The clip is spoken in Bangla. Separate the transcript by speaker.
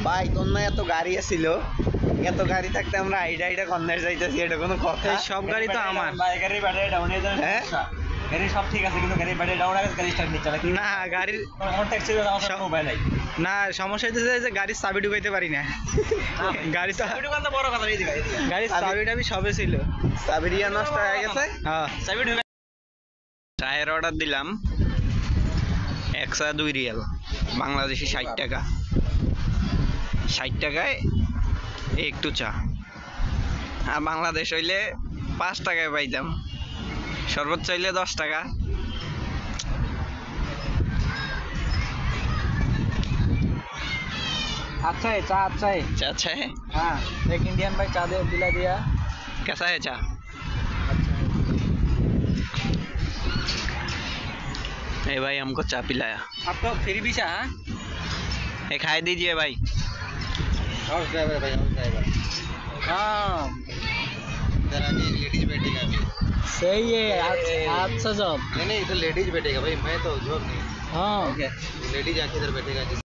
Speaker 1: ভাই তোর না এত গাড়ি আছিল, এত গাড়ি থাকতে আমরা আইডা আইডা কন্যার যাইতেছি, এটা কোনো কথা?
Speaker 2: সব গাড়ি তো আমার।
Speaker 3: গাড়ির ব্যাটারি ডাউন হয়ে যাবে।
Speaker 1: হ্যাঁ
Speaker 3: গাড়ি সব ঠিক আছে কিন্তু গাড়ির ব্যাটারি ডাউন আছে, গাড়ি স্টার্ট নিচ্ছে না।
Speaker 2: না গাড়ির
Speaker 3: আমার ট্যাক্সি আমার মোবাইল নাই।
Speaker 2: না সমস্যা হইতেছে যে গাড়ির চাবি ঢুকাইতে পারি না। গাড়ি তো
Speaker 3: বড় কথা এই দিকে
Speaker 2: গাড়ির চাবি টাবি সবে ছিল,
Speaker 1: সাবিরিয়া নষ্ট হয়ে গেছে।
Speaker 2: হ্যাঁ
Speaker 3: চাবি ঢুকে।
Speaker 2: চায়ের অর্ডার দিলাম 102 রিয়াল, বাংলাদেশি 60 টাকা। 60 টাকায় একটু চা, আর বাংলাদেশ হইলে 5 টাকায় পাইতাম, সর্বোচ্চ হইলে 10 টাকা।
Speaker 3: अच्छा है चा, अच्छा है।
Speaker 2: चा अच्छा है?
Speaker 3: हाँ एक इंडियन भाई चा दे दिला दिया।
Speaker 2: कैसा है चा? ए भाई हमको चा पिलाया।
Speaker 3: आपको फ्री भी चा?
Speaker 2: ये खाए दीजिए भाई।
Speaker 1: और ड्राइवर भाई, और ड्राइवर।
Speaker 3: हाँ
Speaker 1: इधर आके लेडीज बैठेगा अभी।
Speaker 3: सही है। अच्छा जॉब।
Speaker 1: नहीं नहीं, इधर लेडीज बैठेगा भाई, मैं तो जॉब नहीं।
Speaker 3: हाँ
Speaker 1: लेडीज आके इधर बैठेगा।